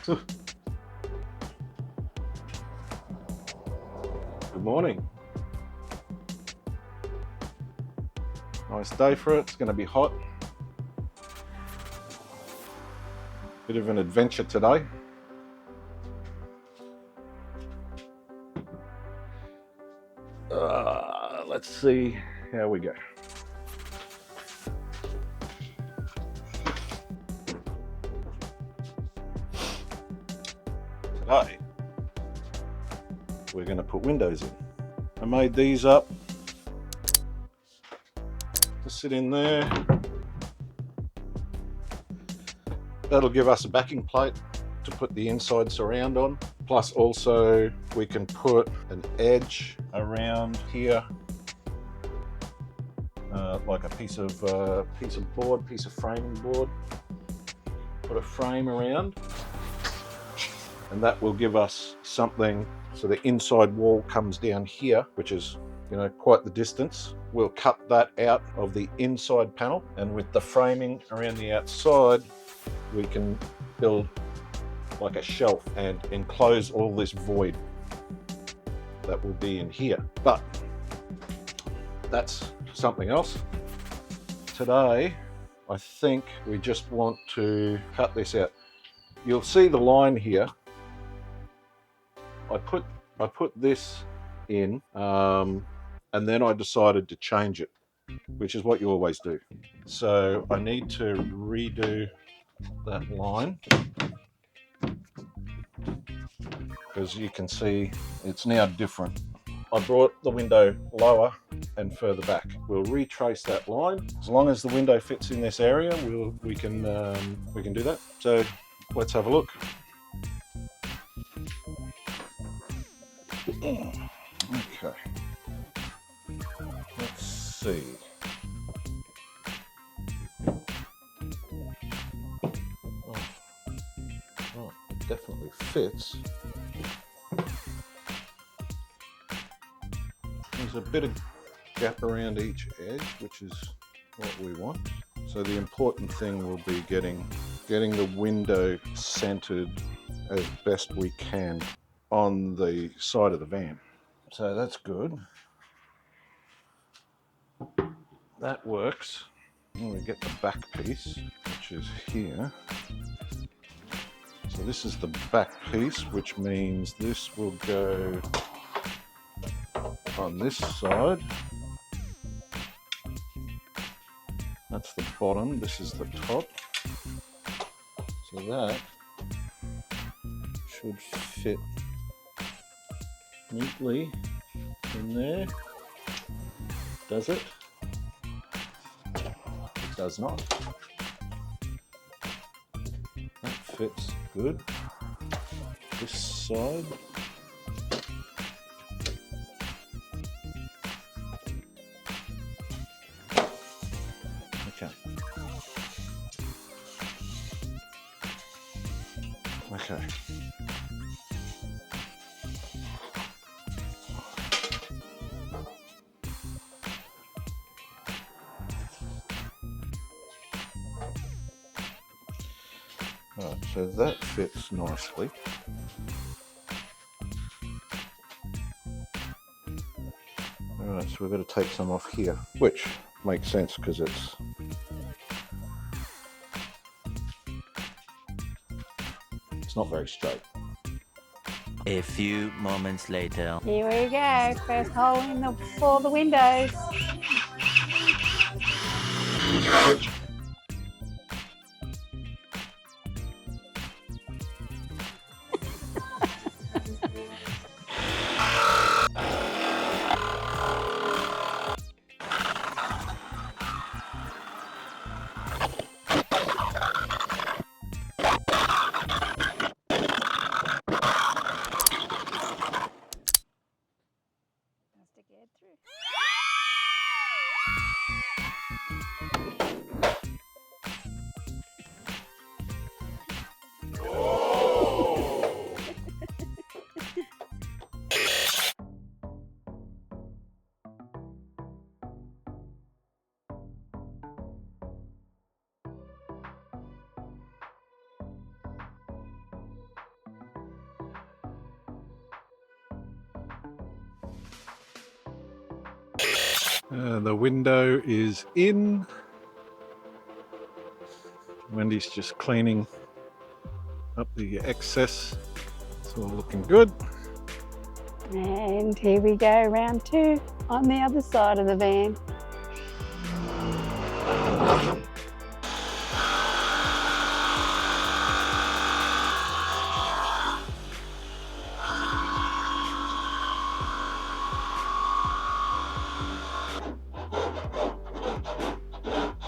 Good morning. Nice day for it. It's going to be hot. Bit of an adventure today. Let's see how we go. Today, we're going to put windows in. I made these up to sit in there. That'll give us a backing plate to put the inside surround on. Plus also we can put an edge around here, like a piece of framing board. Put a frame around, and that will give us something. So the inside wall comes down here, which is, quite the distance. We'll cut that out of the inside panel, and with the framing around the outside, we can build like a shelf and enclose all this void that will be in here. But that's something else. Today, I think we just want to cut this out. You'll see the line here. I put this in, and then I decided to change it, which is what you always do. So I need to redo that line, because you can see it's now different. I brought the window lower and further back. We'll retrace that line. As long as the window fits in this area, we can do that. So let's have a look. Okay. Let's see. Oh, it definitely fits. There's a bit of gap around each edge, which is what we want. So the important thing will be getting the window centered as best we can on the side of the van. So that's good. That works. And we get the back piece, which is here. So this is the back piece, which means this will go on this side. That's the bottom, this is the top. So that should fit neatly in there. Does it? It does not. That fits good. This side. Okay. Right, so that fits nicely. Alright, so we've got to take some off here, which makes sense because it's not very straight. A few moments later. Here we go, first hole for the windows. The window is in. Wendy's just cleaning up the excess. It's all looking good. And here we go, round 2 on the other side of the van.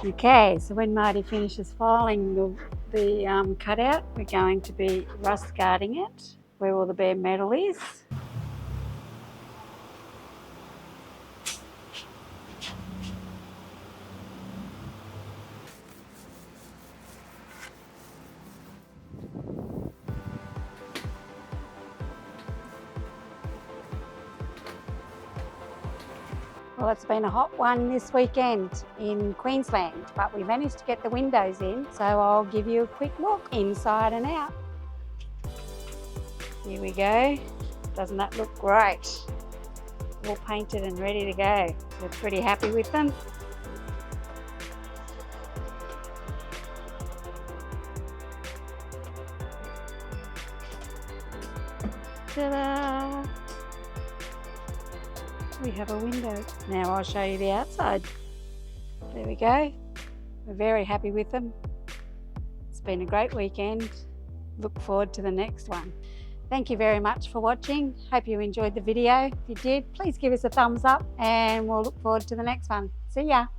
Okay, so when Marty finishes filing the cutout, we're going to be rust guarding it where all the bare metal is. Well, it's been a hot one this weekend in Queensland, but we managed to get the windows in, so I'll give you a quick look inside and out. Here we go. Doesn't that look great? All painted and ready to go. We're pretty happy with them. Ta-da! We have a window. Now I'll show you the outside. There we go. We're very happy with them. It's been a great weekend. Look forward to the next one. Thank you very much for watching. Hope you enjoyed the video. If you did, please give us a thumbs up and we'll look forward to the next one. See ya.